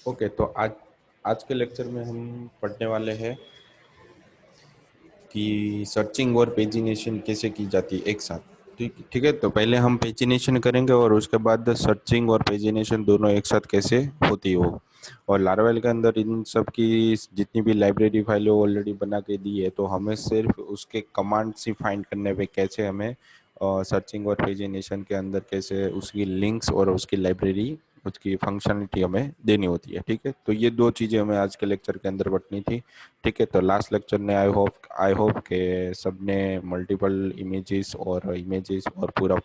Okay, तो आज आज के लेक्चर में हम पढ़ने वाले हैं कि सर्चिंग और पेजिनेशन कैसे की जाती है एक साथ। ठीक ठीक है, तो पहले हम पेजिनेशन करेंगे और उसके बाद सर्चिंग और पेजिनेशन दोनों एक साथ कैसे होती है वो। और लारवेल के अंदर इन सब की जितनी भी लाइब्रेरी फाइलें ऑलरेडी बना के दी है, तो हमें सिर्फ उसके कमांड्स ही फाइंड करने पे कैसे हमें सर्चिंग और पेजिनेशन के अंदर कैसे उसकी लिंक्स और उसकी लाइब्रेरी उसकी फंक्शनलिटी हमें देनी होती है। ठीक है, तो ये दो चीज़ें हमें आज के लेक्चर के अंदर पढ़नी थी। ठीक है, तो लास्ट लेक्चर ने आई होप के सबने मल्टीपल इमेजेस और पूरा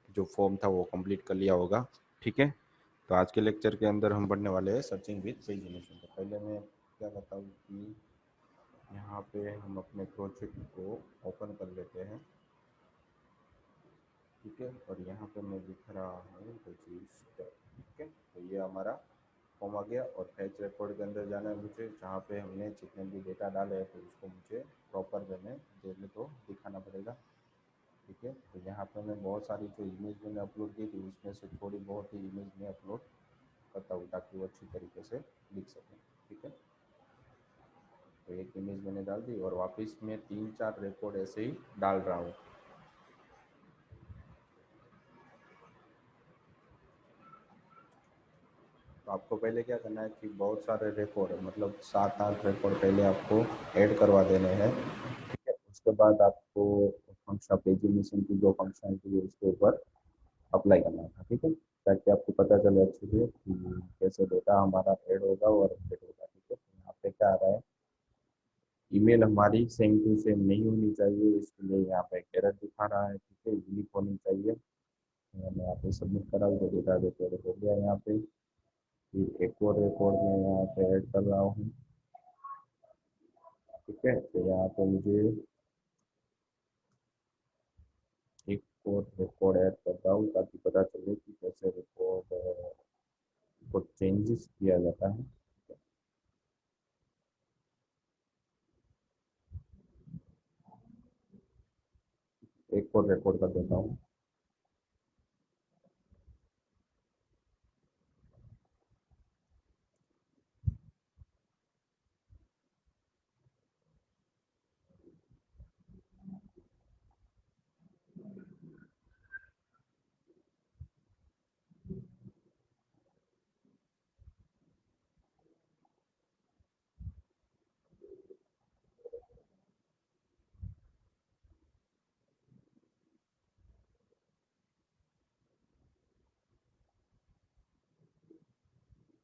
जो फॉर्म था वो कंप्लीट कर लिया होगा। ठीक है, तो आज के लेक्चर के अंदर हम पढ़ने वाले हैं सर्चिंग विद पेजिनेशन। तो पहले मैं क्या करता हूँ कि यहाँ पे हम अपने प्रोजेक्ट को ओपन कर लेते हैं। ठीक है, और यहाँ पे मैं दिख रहा हूँ रजिस्टर। ठीक है, तो ये हमारा फॉर्म आ गया और फैच रिकॉर्ड के अंदर जाना है मुझे, जहाँ पे हमने जितने भी डेटा डाले हैं तो उसको मुझे प्रॉपर वे में देने को दिखाना पड़ेगा। ठीक है, तो यहाँ पे मैं बहुत सारी जो इमेज मैंने अपलोड की थी उसमें से थोड़ी बहुत ही इमेज में अपलोड करता हूँ ताकि वो अच्छी तरीके से दिख सकें। ठीक है, तो एक इमेज मैंने डाल दी और वापस मैं 3-4 रिकॉर्ड ऐसे ही डाल रहा हूँ। तो आपको पहले क्या करना है कि बहुत सारे रिकॉर्ड मतलब 7-8 रिकॉर्ड पहले आपको ऐड करवा देने हैं। ठीक है, उसके बाद आपको फंक्शन पेजिनेशन की जो फंक्शनलिटी है उसके ऊपर अप्लाई करना था। ठीक है, ताकि आपको पता चले अच्छे से कि कैसे डेटा हमारा ऐड होगा और अपडेट होगा। ठीक है, तो यहाँ पे क्या आ रहा है, ईमेल हमारी सेम टू सेम नहीं होनी चाहिए, इसके लिए यहाँ पे एरर दिखा रहा है। ठीक है, यूनिक होनी चाहिए। मैंने यहाँ पे सबमिट करा तो डेटा रिकॉर्ड हो गया। यहाँ पे फिर एक और रिकॉर्ड में यहाँ पे ऐड कर रहा हूँ। ठीक है, तो यहाँ पे मुझे एक और रिकॉर्ड ऐड करता हूँ ताकि पता चले कि कैसे रिकॉर्ड को चेंजेस किया जाता है। एक और रिकॉर्ड कर देता हूँ।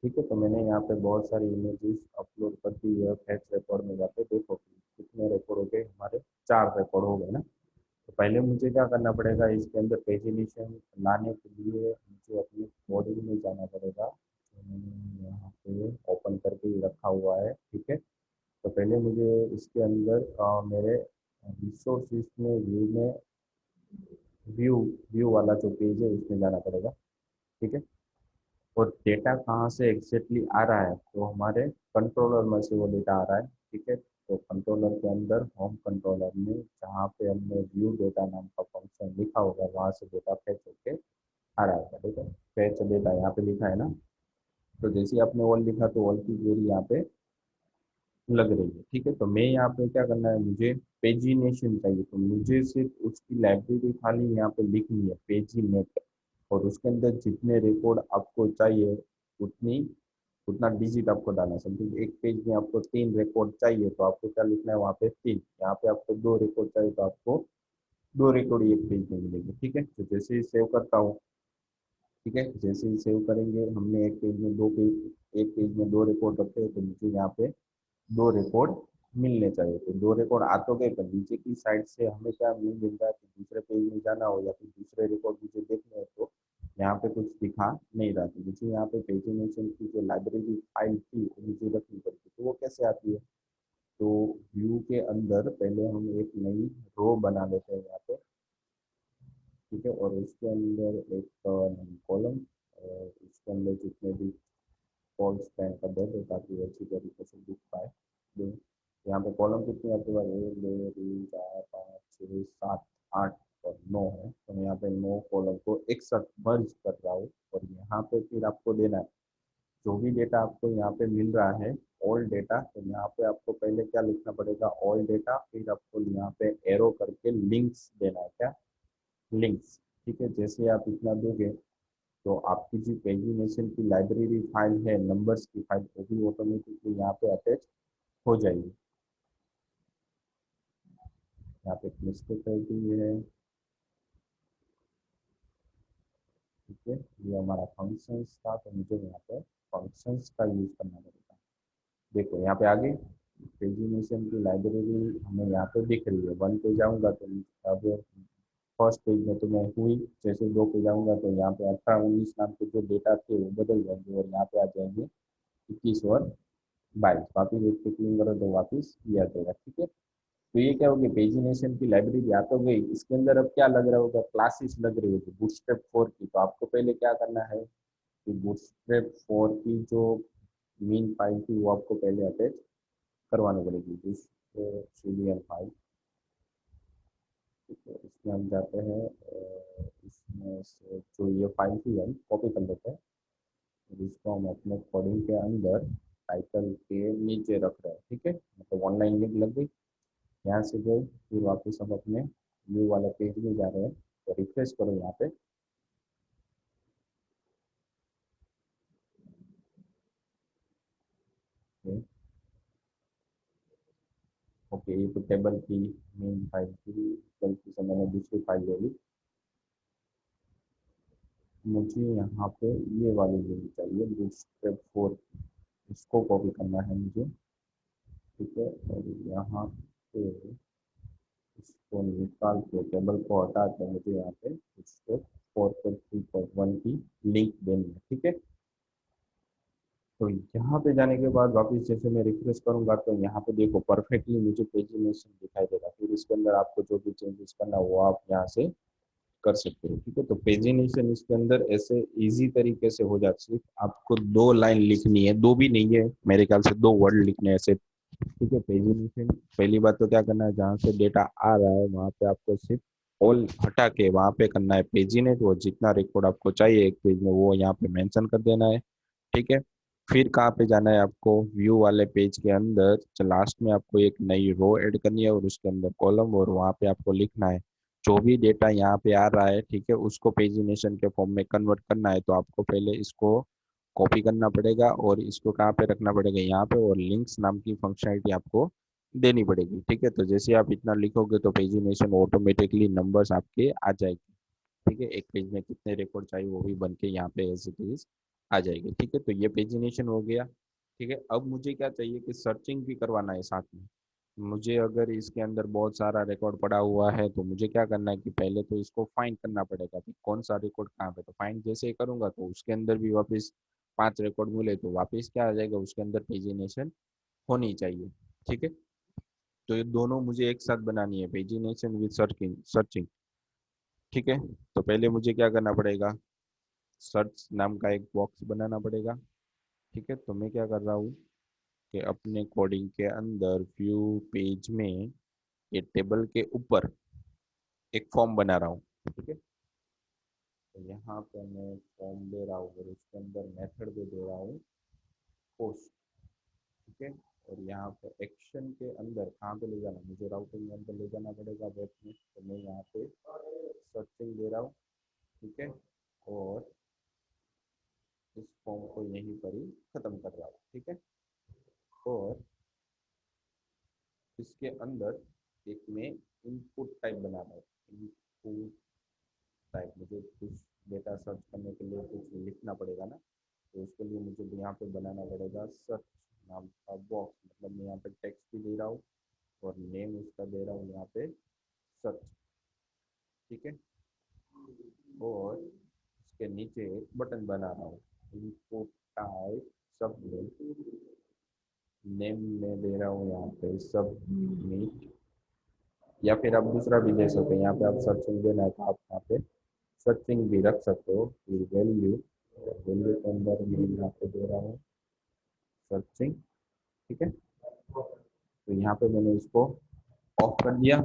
ठीक है, तो मैंने यहाँ पे बहुत सारी इमेजेस अपलोड कर दी है। फैक्ट रिकॉर्ड में जाके देखो कि कितने रिकॉर्ड हो गए हमारे, 4 रिकॉर्ड हो गए ना। तो पहले मुझे क्या करना पड़ेगा, इसके अंदर पेजिनेशन लाने के लिए मुझे अपनी मॉड्यूल में जाना पड़ेगा। तो मैंने यहाँ पे ओपन करके ही रखा हुआ है। ठीक है, तो पहले मुझे इसके अंदर मेरे रिसोर्सिस में व्यू व्यू वाला जो पेज है उसमें जाना पड़ेगा। ठीक है, और डेटा कहाँ से एग्जैक्टली आ रहा है, तो हमारे कंट्रोलर में से वो डेटा आ रहा है। ठीक है, तो कंट्रोलर के अंदर होम कंट्रोलर में जहाँ पे हमने व्यू डेटा नाम का फंक्शन लिखा होगा वहाँ से डेटा फेच होके आ रहा है। ठीक है, फेच डेटा यहाँ पे लिखा है ना, तो जैसे ही आपने ऑल लिखा तो ऑल की क्वेरी यहाँ पे लग रही है। ठीक है, तो मैं यहाँ पे क्या करना है, मुझे पेजिनेशन चाहिए, तो मुझे सिर्फ उसकी लाइब्रेरी खाली यहाँ पे लिखनी है, पेजीनेट। और उसके अंदर जितने रिकॉर्ड आपको चाहिए उतनी उतना डिजिट आपको डालना है। समथिंग एक पेज में आपको 3 रिकॉर्ड चाहिए तो आपको क्या लिखना है, वहाँ पे 3। यहाँ पे आपको 2 रिकॉर्ड चाहिए तो आपको 2 रिकॉर्ड एक पेज में मिलेंगे। ठीक है, तो जैसे ही सेव करता हूँ, ठीक है, जैसे ही सेव करेंगे, हमने एक पेज में 2 रिकॉर्ड रखे हैं, तो मुझे यहाँ पे 2 रिकॉर्ड मिलने चाहिए। तो 2 रिकॉर्ड आ तो गए, पर नीचे की साइड से हमें क्या नहीं मिल रहा है, तो दूसरे पेज में जाना हो या फिर दूसरे रिकॉर्ड मुझे देखने हो तो यहाँ पे कुछ दिखा नहीं रहा। तो मुझे यहाँ पे पेजिनेशन की जो लाइब्रेरी फाइल थी वो मुझे रखनी पड़ती, तो वो कैसे आती है, तो व्यू के अंदर पहले हम एक नई रो बना लेते हैं यहाँ पे। ठीक है, और उसके अंदर एक नई कॉलम, और उसके अंदर जितने भी कॉल्स स्पैन कर देते ताकि वो अच्छी तरीके से दिख पाए। तो यहाँ पे कॉलम कितनी आती है, 1 2 3 4 5 6 7 8 और 9 है। तो मैं यहाँ पे 9 कॉलम को एक साथ मर्ज कर रहा हूँ और यहाँ पे फिर आपको देना है जो भी डेटा आपको यहाँ पे मिल रहा है ऑल डेटा, तो यहाँ पे आपको पहले क्या लिखना पड़ेगा, ऑल डेटा, फिर आपको यहाँ पे एरो करके लिंक्स देना है, क्या, लिंक्स। ठीक है, जैसे आप इतना दोगे तो आपकी जो पेजिनेशन की लाइब्रेरी फाइल है, नंबर्स की फाइल, वो भी ऑटोमेटिकली यहाँ पे अटैच हो जाएगी। यहाँ पे मिस्टेक कर दी है। ठीक है, ये हमारा फंक्शंस था, तो मुझे यहाँ पे फंक्शंस का यूज करना पड़ेगा। देखो यहाँ पे आगे पेजिनेशन की लाइब्रेरी हमें यहाँ पे दिख रही है। 1 पे जाऊँगा तो अब फर्स्ट पेज में तो मैं हुई, जैसे 2 पे जाऊँगा तो यहाँ पे 18-19 नाम के जो डेटा थे वो बदल जाएंगे और यहाँ पे आ जाएंगे 21 और 22। वापिस एक पे क्लिक करो तो वापिस ये आ जाएगा। ठीक है, तो ये क्या होगी, पेजिनेशन की लाइब्रेरी आ तो गई, इसके अंदर अब क्या लग रहा होगा, क्लासेस लग रही होगी बूटस्ट्रैप 4 की। तो आपको पहले क्या करना है कि बूटस्ट्रैप 4 की जो मेन फाइल थी वो आपको पहले अटैच करवानी पड़ेगी, सीरियल फाइल। ठीक है, इसमें हम जाते हैं, इसमें से जो ये फाइल थी हम कॉपी कर लेते हैं और इसको हम अपने कोडिंग के अंदर टाइटल के नीचे रख रहे हैं। ठीक है, मतलब ऑनलाइन लिंक लग गई, यहाँ से गए, फिर वापस हम अपने न्यू वाले पेज में जा रहे हैं, तो रिफ्रेश करो यहाँ पे। ओके, ये तो टेबल की मेन फाइल थी, गलती से मैंने दूसरी फाइल ले ली। मुझे यहाँ पे ये वाली लिंक चाहिए, बूटस्ट्रैप 4, इसको कॉपी करना है मुझे। ठीक है, और यहाँ पे इसको निकाल के टेबल को हटा के मुझे यहाँ पे बूटस्ट्रैप 4.3.1 की लिंक देनी है। ठीक है, तो यहाँ पे जाने के बाद वापस जैसे मैं रिफ्रेश करूंगा तो यहाँ पे देखो परफेक्टली मुझे पेजिनेशन दिखाई देगा। फिर इसके अंदर आपको जो भी चेंजेस करना वो आप यहाँ से कर सकते हो। ठीक है, तो पेजिनेशन इसके अंदर ऐसे इजी तरीके से हो जाती है। आपको 2 लाइन लिखनी है, 2 भी नहीं है मेरे ख्याल से, 2 वर्ड लिखने हैं ऐसे। ठीक है, पेजिनेशन पहली बात तो क्या करना है, जहाँ से डेटा आ रहा है वहाँ पे आपको सिर्फ ऑल हटा के वहाँ पे करना है पेजिनेट, वो जितना रिकॉर्ड आपको चाहिए एक पेज में वो यहाँ पे मेंशन कर देना है। ठीक है, फिर कहाँ पे जाना है आपको, व्यू वाले पेज के अंदर लास्ट में आपको एक नई रो ऐड करनी है और उसके अंदर कॉलम, और वहाँ पे आपको लिखना है जो भी डेटा यहाँ पे आ रहा है। ठीक है, उसको पेजिनेशन के फॉर्म में कन्वर्ट करना है, तो आपको पहले इसको कॉपी करना पड़ेगा और इसको कहाँ पे रखना पड़ेगा, यहाँ पे, और लिंक्स नाम की फंक्शनलिटी आपको देनी पड़ेगी। ठीक है, तो जैसे आप इतना लिखोगे तो पेजिनेशन ऑटोमेटिकली नंबर्स आपके आ जाएगी। ठीक है, एक पेज में कितने रिकॉर्ड चाहिए वो भी बन के यहाँ पे एज इट इज आ जाएगी। ठीक है, तो ये पेजिनेशन हो गया। ठीक है, अब मुझे क्या चाहिए कि सर्चिंग भी करवाना है साथ में। मुझे अगर इसके अंदर बहुत सारा रिकॉर्ड पड़ा हुआ है तो मुझे क्या करना है कि पहले तो इसको फाइंड करना पड़ेगा कि कौन सा रिकॉर्ड कहाँ पे। तो फाइंड जैसे ही करूंगा तो उसके अंदर भी वापस 5 रिकॉर्ड मिले तो वापस क्या आ जाएगा, उसके अंदर पेजिनेशन होनी चाहिए। ठीक है, तो ये दोनों मुझे एक साथ बनानी है, पेजिनेशन विद सर्चिंग सर्चिंग। ठीक है, तो पहले मुझे क्या करना पड़ेगा, सर्च नाम का एक बॉक्स बनाना पड़ेगा। ठीक है, तो मैं क्या कर रहा हूँ कि अपने कोडिंग के अंदर व्यू पेज में ये टेबल के ऊपर एक फॉर्म बना रहा हूँ। ठीक है, तो यहाँ पे मैं फॉर्म दे रहा हूँ और उसके अंदर मेथड भी दे रहा हूँ पोस्ट। ठीक है, और यहाँ पे एक्शन के अंदर कहाँ पे ले जाना, मुझे राउटिंग के अंदर ले जाना पड़ेगा वेब में, तो मैं यहाँ पे सर्चिंग दे रहा हूँ। ठीक है, और इस फॉर्म को यहीं पर ही खत्म कर रहा हूँ। ठीक है, और इसके अंदर एक मैं इनपुट टाइप बना रहा हूँ। इनपुट टाइप, मुझे कुछ डेटा सर्च करने के लिए कुछ लिखना पड़ेगा ना, तो उसके लिए मुझे यहाँ पे बनाना पड़ेगा सर्च नाम का बॉक्स। मतलब मैं यहाँ पे टेक्स्ट भी दे रहा हूँ और नेम उसका दे रहा हूँ यहाँ पे सर्च। ठीक है, और इसके नीचे एक बटन बना रहा हूँ, इनपुट टाइप सब नेम में दे रहा हूँ यहाँ पे सब मीट, या फिर आप दूसरा भी दे सकते हैं। यहाँ पे आप सर्चिंग देना है तो आप यहाँ पे सर्चिंग भी रख सकते हो। फिर वैल्यू, वैल्यू के अंदर मैं यहाँ पे दे रहा हूँ सर्चिंग। ठीक है, तो यहाँ पे मैंने इसको ऑफ कर दिया।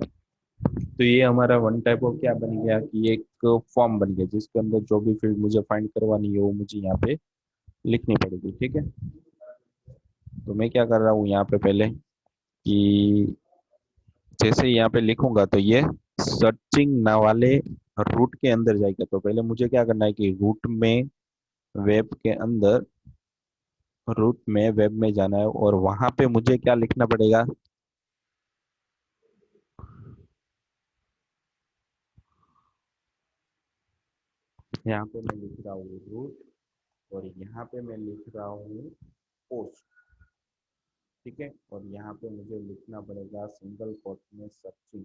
तो ये हमारा वन टाइप ऑफ क्या बन गया कि एक फॉर्म बन गया जिसके अंदर जो भी फील्ड मुझे फाइंड करवानी है वो मुझे यहाँ पे लिखनी पड़ेगी। ठीक है, तो मैं क्या कर रहा हूँ यहाँ पे पहले कि जैसे ही यहाँ पे लिखूंगा तो ये सर्चिंग ना वाले रूट के अंदर जाएगा। तो पहले मुझे क्या करना है कि रूट में वेब के अंदर रूट में वेब में जाना है और वहां पे मुझे क्या लिखना पड़ेगा। यहाँ पे मैं लिख रहा हूँ रूट और यहाँ पे मैं लिख रहा हूँ पोस्ट। ठीक है, और यहाँ पे मुझे लिखना पड़ेगा सिंगल कोट में सर्चिंग,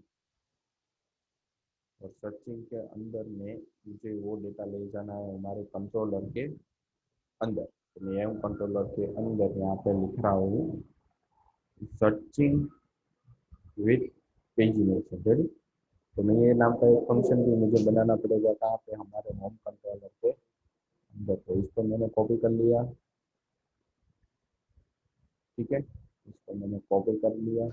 और सर्चिंग के अंदर में मुझे वो डेटा ले जाना है हमारे कंट्रोलर के अंदर। तो मैं कंट्रोलर के अंदर यहाँ पे लिख रहा हूँ सर्चिंग विथ पेजिनेशन रेडी। तो मैं ये नाम का एक फंक्शन भी मुझे बनाना पड़ेगा कहाँ पे, हमारे होम कंट्रोलर के अंदर। तो इसको मैंने कॉपी कर लिया। ठीक है, इसको मैंने कॉपी कर लिया।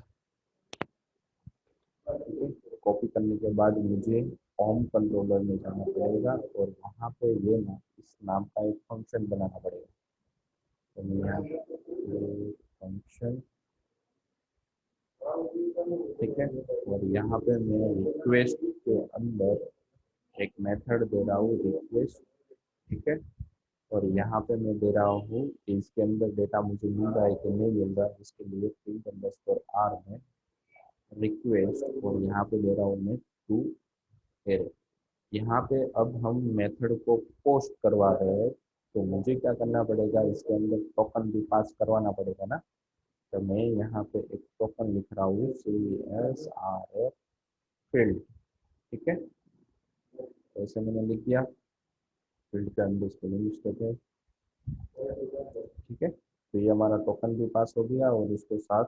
ठीक है, कॉपी करने के बाद मुझे होम कंट्रोलर में जाना पड़ेगा और वहाँ पे ये नाम इस नाम का एक फंक्शन बनाना पड़ेगा। तो मैं यहाँ फंक्शन, ठीक है, और यहाँ पे मैं रिक्वेस्ट के अंदर एक मेथड दे रहा हूँ रिक्वेस्ट। ठीक है, और यहाँ पे मैं दे रहा हूँ कि इसके अंदर डेटा मुझे मिल रहा है कि नहीं मिल रहा है, इसके लिए प्रिंट अंडरस्कोर आर में रिक्वेस्ट, और यहाँ पे दे रहा हूँ मैं टू एरे। यहाँ पे अब हम मेथड को पोस्ट करवा रहे हैं, तो मुझे क्या करना पड़ेगा, इसके अंदर टोकन भी पास करवाना पड़ेगा ना। तो मैं यहाँ पे एक टोकन लिख रहा हूँ CSRF फील्ड। ठीक है, तो ऐसे मैंने लिख दिया, फील्ड के अंदर स्पेलिंग मिस्टेक है। ठीक है, तो ये हमारा टोकन भी पास हो गया और उसके साथ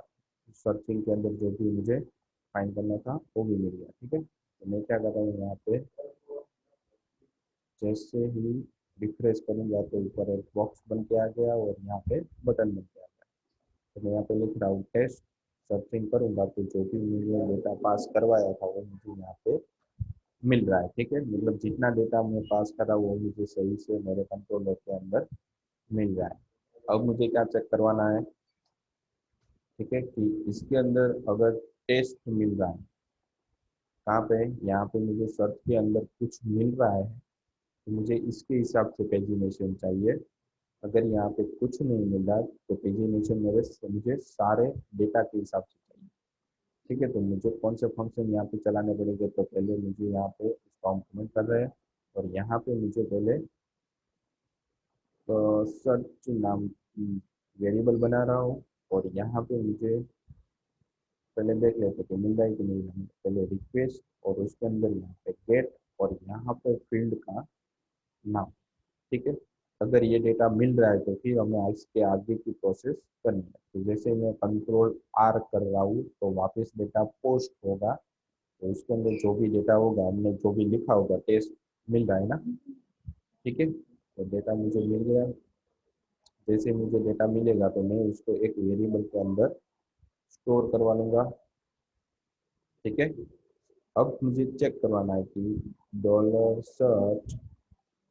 सर्चिंग के अंदर जो भी मुझे फाइंड करना था वो भी मिल गया। ठीक है, तो मैं क्या कर रहा हूँ यहाँ पे, जैसे ही रिफ्रेश करूंगा तो ऊपर एक बॉक्स बन के आ गया और यहाँ पे बटन बन के आ गया। तो मैं यहाँ पे लिख रहा हूँ टेस्ट, सर्चिंग करूंगा तो जो भी मुझे डेटा पास करवाया था वो मुझे यहाँ पे मिल रहा है। ठीक है, मतलब जितना डेटा मैं पास कर रहा हूँ वो मुझे सही से मेरे कंट्रोलर के अंदर मिल रहा है। अब मुझे क्या चेक करवाना है, ठीक है, कि इसके अंदर अगर टेस्ट मिल रहा है, कहाँ पे, यहाँ पे मुझे सर्च के अंदर कुछ मिल रहा है तो मुझे इसके हिसाब से पेजिनेशन चाहिए। अगर यहाँ पे कुछ नहीं मिल रहा तो पेजिनेशन मुझे सारे डेटा के हिसाब से चाहिए। ठीक है, तो मुझे कौन से फंक्शन यहाँ पे चलाने पड़ेंगे, तो पहले मुझे यहाँ पे इसको हम कमेंट कर रहे हैं और यहाँ पे मुझे पहले सर्च नाम वेरिएबल बना रहा हूँ और यहाँ पे मुझे पहले देख लेते कि मिल रहा है कि नहीं। हम पहले रिक्वेस्ट और उसके अंदर यहाँ पे गेट और यहाँ पे फील्ड का नाम। ठीक है, अगर ये डेटा मिल रहा है तो फिर हमें इसके आगे की प्रोसेस करनी है। तो जैसे मैं कंट्रोल आर कर रहा हूँ तो वापस डेटा पोस्ट होगा, तो उसके अंदर जो भी डेटा होगा हमने जो भी लिखा होगा टेस्ट मिल रहा है ना। ठीक है, तो डेटा मुझे मिल गया। जैसे मुझे डेटा मिलेगा तो मैं उसको एक वेरिएबल के अंदर स्टोर करवा लूंगा। ठीक है, अब मुझे चेक करवाना है कि dollar search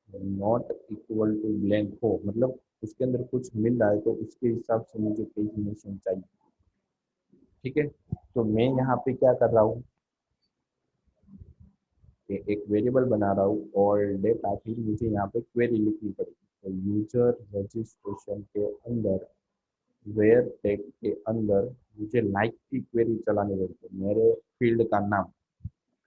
not equal to blank हो, मतलब उसके अंदर कुछ मिल रहा है तो उसके हिसाब से मुझे पेजिनेशन चाहिए। ठीक है, तो मैं यहाँ पे क्या कर रहा हूँ कि एक वेरिएबल बना रहा हूँ और डेटा, फिर मुझे यहाँ पे क्वेरी लिखनी पड़ेगी। तो यूजर रजिस्ट्रेशन के अंदर वेयर टैग के अंदर मुझे लाइक की क्वेरी चलानी पड़ेगी, मेरे फील्ड का नाम।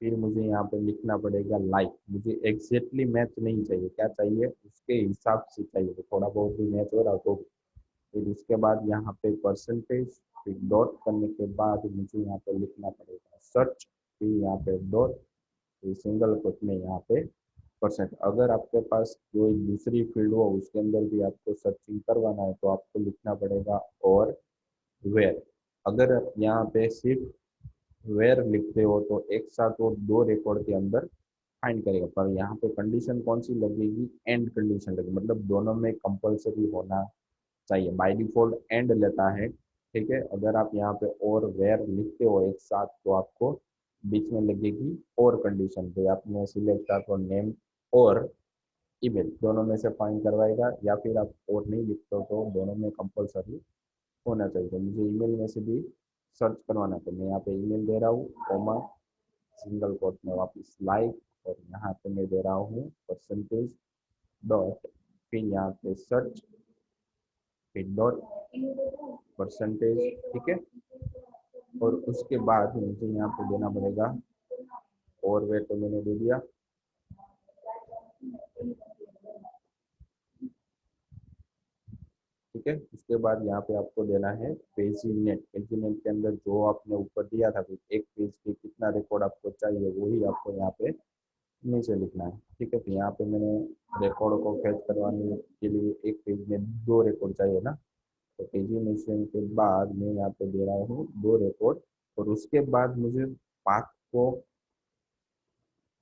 फिर मुझे यहाँ पे लिखना पड़ेगा लाइक, मुझे एग्जैक्टली मैच नहीं चाहिए, क्या चाहिए उसके हिसाब से चाहिए, तो थोड़ा बहुत भी मैच हो रहा तो। फिर उसके बाद यहाँ पे परसेंटेज, फिर डॉट करने के बाद मुझे यहाँ पे लिखना पड़ेगा सर्च, फिर यहाँ पे डॉट, फिर सिंगल कोट में यहाँ पे परसेंट। अगर आपके पास कोई दूसरी फील्ड हो उसके अंदर भी आपको सर्चिंग करवाना है तो आपको लिखना पड़ेगा और वेयर। अगर यहाँ पे सिर्फ वेयर लिखते हो तो एक साथ वो दो रिकॉर्ड के अंदर फाइंड करेगा, पर यहाँ पे कंडीशन कौन सी लगेगी, एंड कंडीशन लगेगी, मतलब दोनों में कंपलसरी होना चाहिए। बाय डिफॉल्ट एंड लेता है। ठीक है, अगर आप यहाँ पे और वेयर लिखते हो एक साथ तो आपको बीच में लगेगी और कंडीशन पे आपने सिलेक्ट कर तो नेम और ईमेल, दोनों में से फाइंड करवाएगा, या फिर आप और नहीं लिखते हो तो दोनों में कंपलसरी होना चाहिए। तो मुझे ईमेल में से भी सर्च करवाना, तो मैं यहाँ पे ईमेल दे रहा हूँ, कॉमा, सिंगल कोट में वापस लाइक, और यहाँ पे मैं दे रहा हूँ परसेंटेज डॉट, फिर यहाँ पे सर्च, फिर डॉट परसेंटेज, ठीक है। और उसके बाद मुझे यहाँ पे देना पड़ेगा, और वे तो मैंने दे दिया, ठीक है। उसके बाद यहाँ पे आपको देना है पेजीनेट। पेजीनेट के अंदर जो आपने ऊपर दिया था कि एक पेज के कितना रिकॉर्ड आपको चाहिए, वही आपको यहाँ पे नीचे लिखना है, ठीक है। तो यहाँ पे मैंने रिकॉर्ड को फैच करवाने के लिए एक पेज में 2 रिकॉर्ड चाहिए ना, तो पेजीनेशन के बाद मैं यहाँ पे दे रहा हूँ 2 रिकॉर्ड। और उसके बाद मुझे पाथ को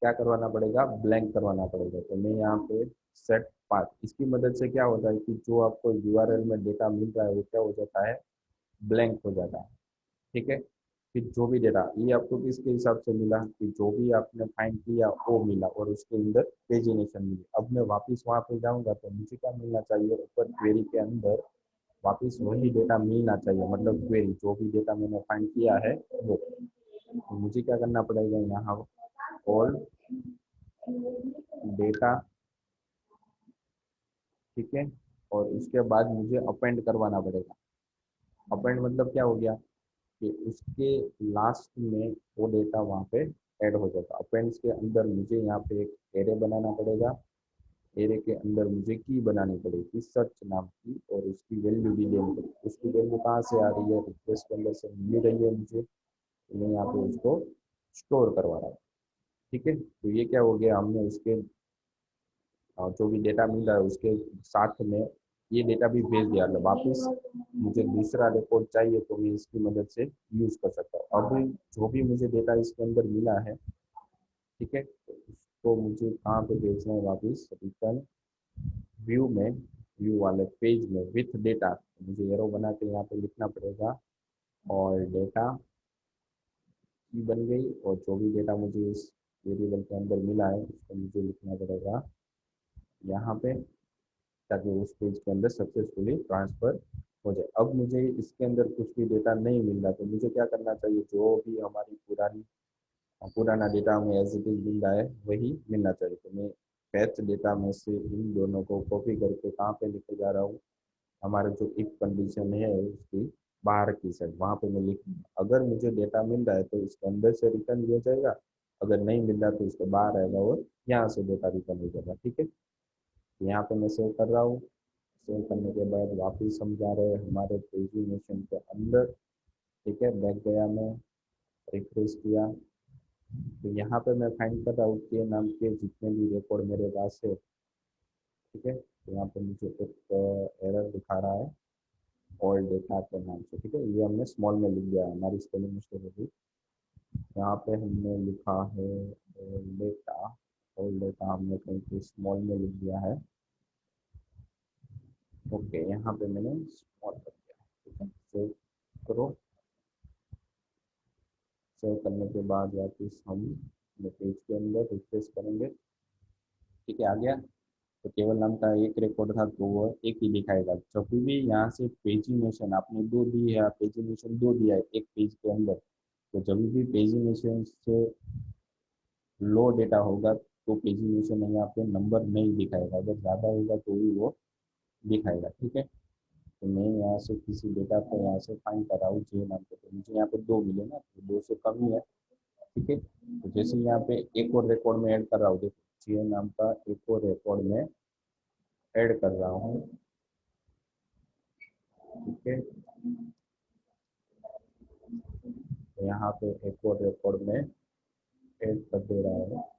क्या करवाना पड़ेगा, ब्लैंक करवाना पड़ेगा। तो मैं यहाँ पे सेट पाथ, इसकी मदद से क्या होता है कि जो आपको यूआरएल में डेटा मिल रहा है वो क्या हो जाता है, ब्लैंक हो जाता है, ठीक है। फिर जो भी डेटा ये आपको किसके हिसाब से मिला, कि जो भी आपने फाइंड किया वो मिला, और उसके अंदर पेजिनेशन मिली। अब मैं वापस वहाँ पे जाऊँगा तो मुझे क्या मिलना चाहिए, ऊपर क्वेरी के अंदर वापस वही डेटा मिलना चाहिए, मतलब क्वेरी जो भी डेटा मैंने फाइंड किया है वो। तो मुझे क्या करना पड़ेगा, यहाँ ऑल डेटा, ठीक है। और उसके बाद मुझे अपेंड करवाना पड़ेगा। अपेंड मतलब क्या हो गया, कि उसके लास्ट में वो डेटा वहाँ पे ऐड हो जाएगा। अपेंड्स के अंदर मुझे यहाँ पे एक एरे बनाना पड़ेगा, एरे के अंदर मुझे की बनानी पड़ेगी सर्च नाम की, और उसकी वैल्यू भी देनी पड़ेगी। उसकी वैल्यू कहाँ से आ रही है, रिक्वेस्ट के अंदर से मिल रही है मुझे, तो मैं यहाँ पे उसको स्टोर करवा रहा हूँ, ठीक है। तो ये क्या हो गया, हमने उसके जो भी डेटा मिल रहा है उसके साथ में ये डेटा भी भेज दिया, मतलब वापस मुझे दूसरा रिकॉर्ड चाहिए तो मैं इसकी मदद से यूज कर सकता हूँ। अब जो भी मुझे डेटा इसके अंदर मिला है, ठीक है, तो उसको मुझे कहाँ पे भेजना है, वापस रिटर्न व्यू में, व्यू वाले पेज में विथ डेटा, मुझे एरो बना के यहाँ पे लिखना पड़ेगा, और डेटा की बन गई, और जो भी डेटा मुझे इस वेरिएबल के अंदर मिला है उसको मुझे लिखना पड़ेगा यहाँ पे, ताकि उस पेज के अंदर सक्सेसफुली ट्रांसफर हो जाए। अब मुझे इसके अंदर कुछ भी डेटा नहीं मिल रहा, तो मुझे क्या करना चाहिए, जो भी हमारी पुराना डेटा हमें एज इट इज मिल रहा है वही मिलना चाहिए। तो मैं फैच डेटा में से इन दोनों को कॉपी करके कहाँ पे लेके जा रहा हूँ, हमारे जो इफ कंडीशन है उसकी बाहर की साइड, वहाँ पे मैं लिख दूंगा। अगर मुझे डेटा मिल रहा है तो इसके अंदर से रिटर्न भी हो जाएगा, अगर नहीं मिल रहा तो इसके बाहर आएगा और यहाँ से डेटा रिटर्न हो जाएगा, ठीक है। यहाँ पे मैं सेव कर रहा हूँ। सेव करने के बाद वापस हम जा रहे हैं हमारे प्रेजेंटेशन के अंदर, ठीक है। बैक गया मैं, रिफ्रेश किया, तो यहाँ पे मैं फाइंड कर रहा हूँ के नाम के जितने भी रिकॉर्ड मेरे पास है, ठीक है। तो यहाँ पे मुझे एक एरर दिखा रहा है ऑल डेटा के नाम से, ठीक है। ये हमने स्मॉल में लिख दिया है, हमारी स्पेलिंग मिस्टेक होगी। यहाँ पे हमने लिखा है ऑल डेटा, ऑल डेटा हमने कहीं पे स्मॉल में लिख दिया है, ओके। यहाँ पे मैंने स्मॉल कर दिया, ठीक है। सेव करो। सेव करने के बाद वापस हम पेज के अंदर रिफ्रेश करेंगे, ठीक है। आ गया। तो केवल नाम का एक रिकॉर्ड था तो वो एक ही दिखाएगा। जब भी यहाँ से पेजिनेशन आपने 2 दी है, पेजिनेशन 2 दिया है एक पेज के अंदर, तो जब भी पेजिनेशन से लो डेटा होगा तो पेजिनेशन यहाँ पे नंबर नहीं दिखाएगा, अगर ज़्यादा होगा तो ही वो दिखाएगा, ठीक है। तो मैं यहाँ से किसी डेटा को यहाँ से फाइंड कर रहा हूँ जे नाम पे, तो मुझे यहाँ पे 2 मिले ना, तो 2 से कम ही है, ठीक है। तो जैसे यहाँ पे एक और रिकॉर्ड में ऐड कर रहा हूँ, देखो जे नाम का एक और रिकॉर्ड में ऐड कर रहा हूँ, ठीक है। तो यहाँ पे एक और रिकॉर्ड में ऐड कर दे रहा है,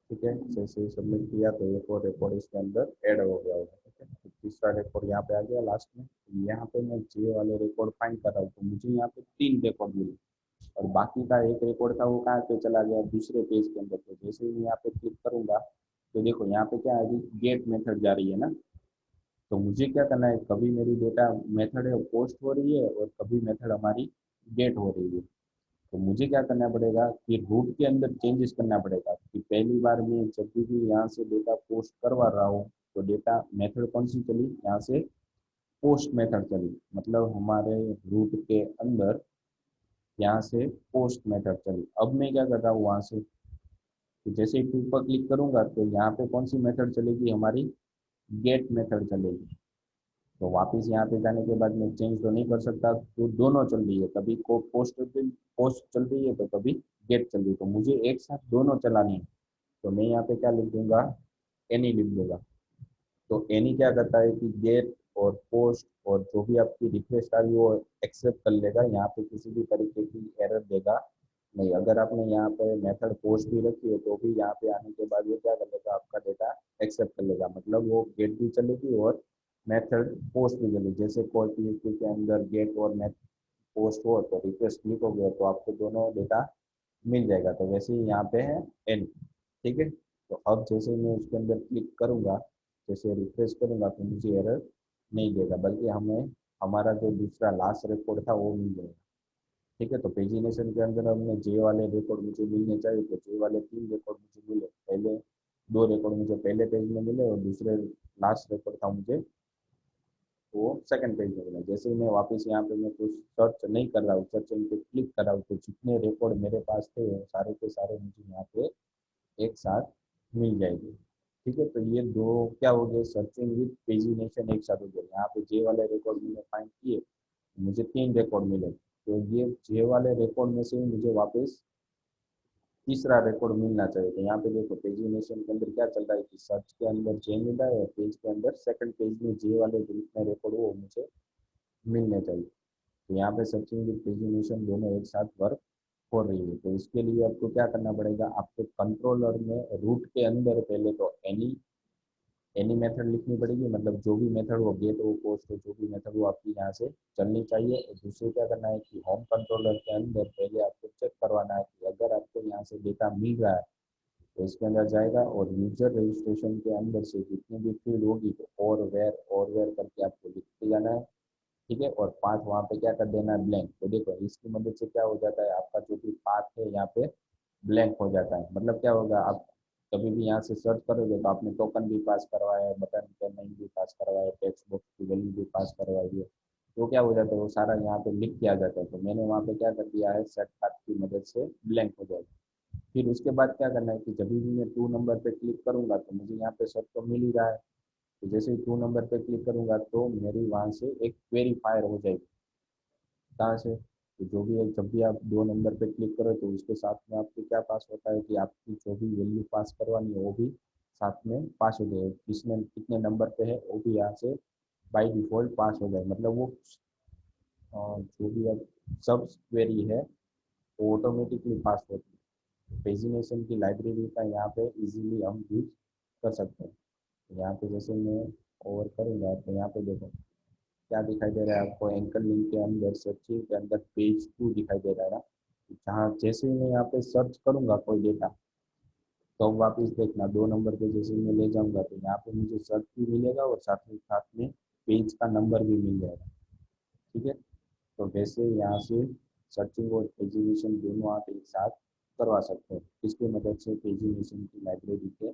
ठीक है। जैसे ही सबमिट किया तो एक और रिकॉर्ड इसके अंदर ऐड हो गया होगा, ठीक है। तो तीसरा रिकॉर्ड यहाँ पे आ गया लास्ट में। यहाँ पे मैं जे वाले रिकॉर्ड फाइंड कर रहा हूँ, तो मुझे यहाँ पे 3 रिकॉर्ड मिले, और बाकी का एक रिकॉर्ड था वो कहाँ पे चला गया, दूसरे पेज के अंदर। तो जैसे ही मैं यहाँ पे क्लिक करूंगा तो देखो यहाँ पे क्या है, गेट मेथड जा रही है ना, तो मुझे क्या करना है, कभी मेरी डेटा मेथड है पोस्ट हो रही है और कभी मेथड हमारी गेट हो रही है। तो मुझे क्या करना पड़ेगा कि रूट के अंदर चेंजेस करना पड़ेगा कि पहली बार मैं जब भी यहाँ से डेटा पोस्ट करवा रहा हूँ तो डेटा मेथड कौन सी चली, यहाँ से पोस्ट मेथड चली, मतलब हमारे रूट के अंदर यहाँ से पोस्ट मेथड चली। अब मैं क्या कर रहा हूँ वहाँ से, तो जैसे ही टू पर क्लिक करूंगा तो यहाँ पे कौन सी मेथड चलेगी, हमारी गेट मेथड चलेगी। तो वापस यहाँ पे जाने के बाद मैं चेंज तो नहीं कर सकता, तो दोनों चल रही है, कभी को पोस्ट चल रही है तो कभी गेट चल रही है, तो मुझे एक साथ दोनों चलानी है। तो मैं यहाँ पे क्या लिख दूंगा, एनी लिख दूंगा। तो एनी क्या करता है कि गेट और पोस्ट और जो भी आपकी रिक्वेस्ट आ रही है वो एक्सेप्ट कर लेगा, यहाँ पे किसी भी तरीके की एरर देगा नहीं। अगर आपने यहाँ पे मेथड पोस्ट भी रखी है तो भी यहाँ पे आने के बाद ये क्या कर लेगा, आपका डेटा एक्सेप्ट कर लेगा, मतलब वो गेट भी चलेगी और मेथड पोस्ट भी चलेगी। जैसे कोई पीएचपी के अंदर गेट और मेथड पोस्ट हो तो रिक्वेस्ट क्लिक हो गया तो आपको दोनों डेटा मिल जाएगा। तो वैसे ही यहाँ पे है एन, ठीक है। तो अब जैसे ही मैं उसके अंदर क्लिक करूंगा, जैसे रिफ्रेश करूंगा तो मुझे एरर नहीं देगा, बल्कि हमें हमारा जो दूसरा लास्ट रिकॉर्ड था वो मिल जाएगा, ठीक है। तो पेजिनेशन के अंदर हमने जे वाले रिकॉर्ड मुझे मिलने चाहिए, तो जे वाले 3 रिकॉर्ड मुझे मिले, पहले 2 रिकॉर्ड मुझे पहले पेज में मिले और दूसरे लास्ट रिकॉर्ड था मुझे वो सेकंड पेज में मिला। जैसे ही मैं वापस यहाँ पे मैं कुछ सर्च नहीं कर रहा हूँ, सर्च पे क्लिक कर रहा हूँ, तो जितने रिकॉर्ड मेरे पास थे वो सारे के सारे मुझे यहाँ पे एक साथ मिल जाएगी, ठीक है। तो ये दो क्या हो गए, सर्चिंग विद पेजिनेशन एक साथ हो गया। यहाँ पे जे वाले रिकॉर्ड मैंने फाइंड किए, मुझे 3 रिकॉर्ड मिले, तो ये जे वाले रिकॉर्ड में से मुझे वापस तीसरा रिकॉर्ड मिलना चाहिए। तो यहाँ पे देखो पेजिनेशन के अंदर क्या चल रहा है कि सर्च के अंदर जे मिला है और पेज के अंदर सेकंड पेज में जे वाले जितने रिकॉर्ड वो मुझे मिलने चाहिए। तो यहाँ पे सर्चिंग विद पेजिनेशन दोनों एक साथ वर्क हो रही है। तो इसके लिए आपको क्या करना पड़ेगा, आपको कंट्रोलर में रूट के अंदर पहले तो एनी मेथड लिखनी पड़ेगी, मतलब जो भी मेथड हो, गेट हो पोस्ट हो, जो भी मेथड वो आपकी यहाँ से चलनी चाहिए। और दूसरे क्या करना है कि होम कंट्रोलर के अंदर पहले आपको चेक करवाना है कि अगर आपको यहाँ से डेटा मिल रहा है तो इसके अंदर जाएगा और यूजर रजिस्ट्रेशन के अंदर से जितनी भी फील्ड होगी तो और वेयर करके आपको लिखते जाना है, ठीक है। और पाथ वहाँ पे क्या कर देना है, ब्लैंक। तो देखो इसकी मदद से क्या हो जाता है, आपका जो भी पाथ है यहाँ पे ब्लैंक हो जाता है। मतलब क्या होगा, आप कभी भी यहाँ से सर्च करोगे तो आपने टोकन भी पास करवाया है, बटन का नेम भी पास करवाया है, टेक्स्ट बॉक्स की वैल्यू भी पास करवाई है, तो क्या हो जाता है वो सारा यहाँ पे लिख के आ जाता है। तो मैंने वहाँ पे क्या कर दिया है, सेट पाथ की मदद से ब्लैंक हो जाएगा। फिर उसके बाद क्या करना है कि जब भी मैं 2 नंबर पे क्लिक करूंगा तो मुझे यहाँ पे सर्च तो मिल ही रहा है, तो जैसे ही 2 नंबर पे क्लिक करूंगा तो मेरी वहाँ से एक क्वेरी फायर हो जाएगी। कहाँ से, तो जो भी है जब भी आप 2 नंबर पे क्लिक करो तो उसके साथ में आपको क्या पास होता है कि आपकी जो भी वैल्यू पास करवानी है वो भी साथ में पास हो जाए, किसने कितने नंबर पे है वो भी यहाँ से बाई डिफॉल्ट पास हो जाए। मतलब वो जो भी अब सब क्वेरी है वो ऑटोमेटिकली पास होती है। पेजिनेशन की लाइब्रेरी का यहाँ पे इजीली हम यूज कर सकते हैं। तो यहाँ पे जैसे मैं ओवर करूँगा तो यहाँ पे देखो क्या दिखाई दे रहा है आपको, एंकर लिंक के अंदर सर्चिंग के अंदर पेज 2 दिखाई दे रहा है ना। जहाँ जैसे ही मैं यहाँ पे सर्च करूंगा कोई डेटा तो वापस देखना 2 नंबर पे जैसे मैं ले जाऊंगा तो यहाँ पे मुझे सर्च भी मिलेगा और साथ में पेज का नंबर भी मिल जाएगा, ठीक है। तो वैसे यहाँ से सर्चिंग और पेजिनेशन दोनों आप एक साथ करवा सकते हो इसकी मदद से, पेजिनेशन की लाइब्रेरी के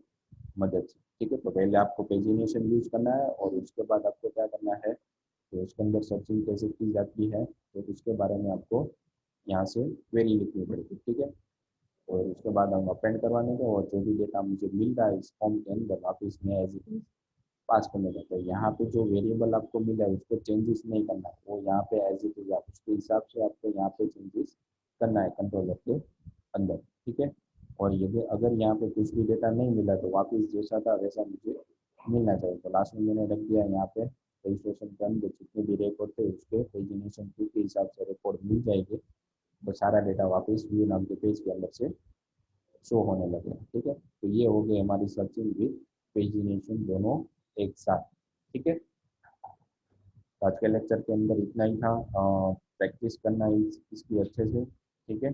मदद से, ठीक है। तो पहले आपको पेजिनेशन यूज करना है और उसके बाद आपको क्या करना है, तो उसके अंदर सर्चिंग कैसे की जाती है तो उसके बारे में आपको यहाँ से क्वेरी लिखनी पड़ेगी, ठीक है। और उसके बाद हम अपेंड करवाने का और जो भी डेटा मुझे मिल रहा है इस फॉर्म के अंदर वापस में एज इट इज पास करने का। तो यहाँ पे जो वेरिएबल आपको मिला है उसको चेंजेस नहीं करना है, वो यहाँ पे एज इट इज आप उसके हिसाब से आपको यहाँ पे चेंजेस करना है कंट्रोलर के अंदर, ठीक है। और यदि अगर यहाँ पे कुछ भी डेटा नहीं मिला तो वापस जैसा था वैसा मुझे मिलना चाहिए। तो लास्ट में मैंने रख दिया यहाँ पे रजिस्ट्रेशन के अंदर जितने भी रिकॉर्ड थे उसके पेजिनेशन के हिसाब से रिकॉर्ड मिल जाएंगे, तो सारा डेटा वापस व्यू नाम के पेज के अंदर से शो होने लगे, ठीक है। तो ये हो गई हमारी सर्चिंग विद पेजिनेशन दोनों एक साथ, ठीक है। तो आज के लेक्चर के अंदर इतना ही था, प्रैक्टिस करना इसकी अच्छे से, ठीक है।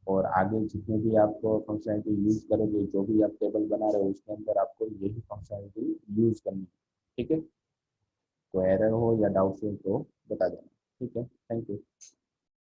और आगे जितने भी आप फंक्शनलिटी यूज करोगे, जो भी आप टेबल बना रहे हो उसके अंदर आपको यही फंक्शनलिटी यूज करनी है, ठीक है। कोई एरर हो या डाउट्स हो तो बता देना। ठीक है, थैंक यू।